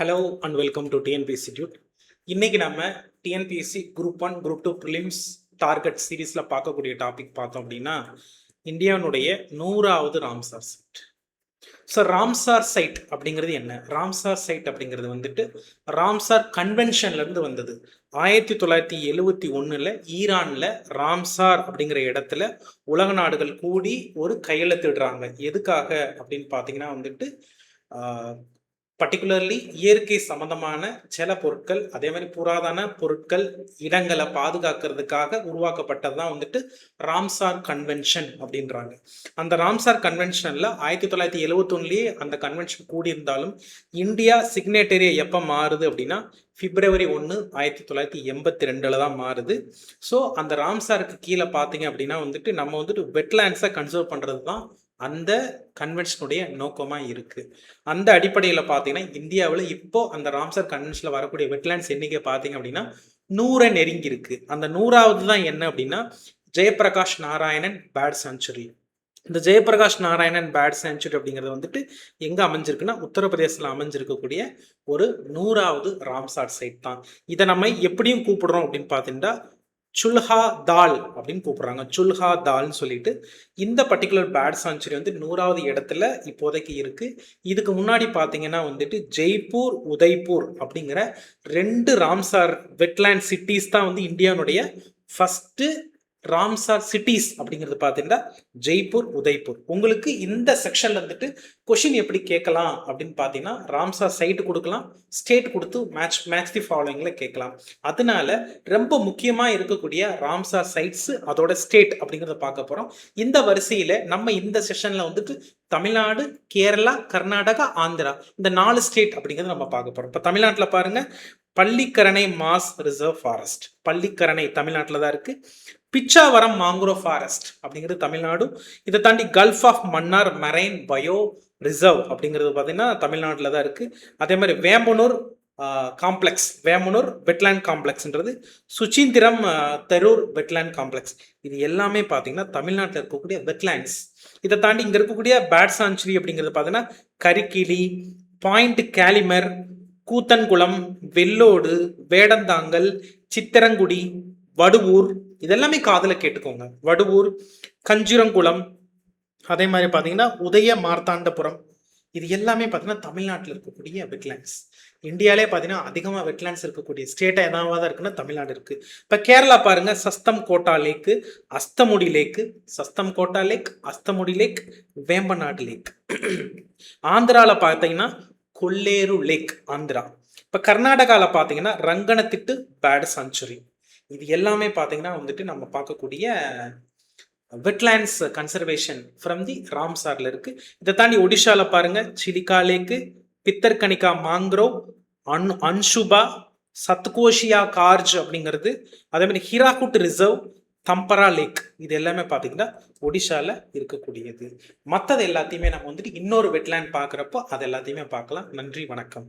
Hello and welcome to TNPSC institute. இன்னைக்கு நம்ம TNPSC group 1 group 2 prelims target சீரீஸில் பார்க்கக்கூடிய டாபிக் பார்த்தோம் அப்படின்னா இந்தியாவுடைய 100வது Ramsar site. So Ramsar site அப்படிங்கிறது என்ன? ராம்சார் சைட் அப்படிங்கிறது வந்துட்டு ராம்சார் கன்வென்ஷன்லேருந்து வந்தது. 1971 ஈரானில் ராம்சார் அப்படிங்கிற இடத்துல உலக நாடுகள் கூடி ஒரு கையெழுத்திடுறாங்க. எதுக்காக அப்படின்னு பார்த்தீங்கன்னா வந்துட்டு பர்டிகுலர்லி இயற்கை சம்பந்தமான சில பொருட்கள், அதே மாதிரி புராதன பொருட்கள், இடங்களை பாதுகாக்கிறதுக்காக உருவாக்கப்பட்டது தான் வந்துட்டு ராம்சார் கன்வென்ஷன் அப்படின்றாங்க. அந்த ராம்சார் கன்வென்ஷனில் 1971 அந்த கன்வென்ஷன் கூடியிருந்தாலும் இந்தியா சிக்னேட்டரியை எப்போ மாறுது அப்படின்னா February 1, 1982 தான் மாறுது. ஸோ அந்த ராம்சாருக்கு கீழே பார்த்தீங்க அப்படின்னா வந்துட்டு நம்ம வந்துட்டு வெட்லேண்ட்ஸை கன்சர்வ் பண்ணுறது தான் அந்த கன்வென்ஷனுடைய நோக்கமாக இருக்குது. அந்த அடிப்படையில் பார்த்தீங்கன்னா இந்தியாவில் இப்போ அந்த ராம்சார் கன்வென்ஷனில் வரக்கூடிய வெட்லேண்ட்ஸ் எண்ணிக்கை பார்த்தீங்க அப்படின்னா 100 நெருங்கி இருக்கு. அந்த 100வது தான் என்ன அப்படின்னா ஜெயபிரகாஷ் நாராயணன் பேர்ட் சாங்சுரி. இந்த ஜெயபிரகாஷ் நாராயணன் பேர்ட் சாங்சுரி அப்படிங்கிறது வந்துட்டு எங்கே அமைஞ்சிருக்குன்னா உத்தரப்பிரதேசத்தில் அமைஞ்சிருக்கக்கூடிய ஒரு 100வது ராம்சார் சைட் தான். இதை நம்ம எப்படியும் கூப்பிடுறோம் அப்படின்னு பார்த்தீங்கன்னா சுல்ஹா தால் அப்படின்னு கூப்பிடுறாங்க. சுல்ஹா தால்னு சொல்லிட்டு இந்த பர்டிகுலர் பேர்ட் சாங்சுரி வந்து 100வது இடத்துல இப்போதைக்கு இருக்கு. இதுக்கு முன்னாடி பார்த்தீங்கன்னா வந்துட்டு ஜெய்ப்பூர், உதய்பூர் அப்படிங்கிற 2 ராம்சார் வெட்லேண்ட் சிட்டிஸ் தான் வந்து இந்தியாவுடைய ஃபர்ஸ்ட் ராம்சார் சிட்டிஸ் அப்படிங்கிறது பார்த்தீங்கன்னா ஜெய்ப்பூர், உதய்பூர். உங்களுக்கு இந்த செக்ஷன்ல வந்துட்டு கொஷின் எப்படி கேட்கலாம் அப்படின்னு பார்த்தீங்கன்னா ராம்சார் சைட்டு கொடுக்கலாம், ஸ்டேட் கொடுத்து மேட்ச் தி ஃபாலோயிங்ல கேட்கலாம். அதனால ரொம்ப முக்கியமாக இருக்கக்கூடிய ராம்சார் சைட்ஸ் அதோட ஸ்டேட் அப்படிங்கிறத பார்க்க போகிறோம். இந்த வரிசையில் நம்ம இந்த செஷன்ல வந்துட்டு தமிழ்நாடு, கேரளா, கர்நாடகா, ஆந்திரா இந்த 4 ஸ்டேட் அப்படிங்கிறத நம்ம பார்க்க போகிறோம். இப்போ தமிழ்நாட்டில் பாருங்க, Pallikaranai mass reserve forest, Pallikaranai தமிழ்நாட்டில் தான் இருக்கு. பிச்சாவரம் மாங்குரோவ் ஃபாரஸ்ட் அப்படிங்கிறது தமிழ்நாடு. இதை தாண்டி gulf of Mannar marine bio reserve அப்படிங்கிறது பார்த்தீங்கன்னா தமிழ்நாட்டில் தான் இருக்கு. அதே மாதிரி Vembanur complex, Vembanur wetland காம்ப்ளெக்ஸ்ன்றது, Suchindram தெரூர் wetland complex, இது எல்லாமே பார்த்தீங்கன்னா தமிழ்நாட்டில் இருக்கக்கூடிய வெட்லேண்ட்ஸ். இதை தாண்டி இங்கே இருக்கக்கூடிய பேர்ட் சாங்சுரி அப்படிங்கிறது பார்த்தீங்கன்னா கரிக்கிளி, பாயிண்ட் கேலிமர், கூத்தன்குளம், வெள்ளோடு, வேடந்தாங்கல், சித்திரங்குடி, வடுவூர், இதெல்லாமே காதில் கேட்டுக்கோங்க. வடுவூர், கஞ்சிரங்குளம், அதே மாதிரி பார்த்தீங்கன்னா உதய மார்த்தாண்டபுரம், இது எல்லாமே பார்த்தீங்கன்னா தமிழ்நாட்டில் இருக்கக்கூடிய வெட்லேண்ட்ஸ். இந்தியாவிலே பார்த்தீங்கன்னா அதிகமாக வெட்லேண்ட்ஸ் இருக்கக்கூடிய ஸ்டேட்டாக எதாவது இருக்குன்னா தமிழ்நாடு இருக்கு. இப்போ கேரளா பாருங்க, சஸ்தம் கோட்டா லேக்கு, அஸ்தமுடி லேக்கு, சஸ்தம் கோட்டா லேக், அஸ்தமுடி லேக், வேம்பநாடு லேக். ஆந்திராவில் பார்த்தீங்கன்னா கொல்லேரு லேக் ஆந்திரா. இப்போ கர்நாடகாவில் பார்த்தீங்கன்னா ரங்கனத்திட்டு பேர்ட் சாங்சுரி. இது எல்லாமே பார்த்தீங்கன்னா வந்துட்டு நம்ம பார்க்கக்கூடிய வெட்லேண்ட்ஸ் கன்சர்வேஷன் ஃப்ரம் தி ராம்சார்ல இருக்கு. இதை தாண்டி ஒடிஷாவில் பாருங்க, சிலிகா லேக்கு, பித்தர்கனிகா மாங்க்ரோவ், அன்சுபா, சத்கோஷியா கார்ஜ் அப்படிங்கிறது, அதே மாதிரி ஹீராகுட் ரிசர்வ், தம்பரா லேக், இது எல்லாமே பார்த்தீங்கன்னா ஒடிஷாவில் இருக்கக்கூடியது. மற்றது எல்லாத்தையுமே நம்ம வந்துட்டு இன்னொரு வெட்லேண்ட் பார்க்குறப்போ அது எல்லாத்தையுமே பார்க்கலாம். நன்றி, வணக்கம்.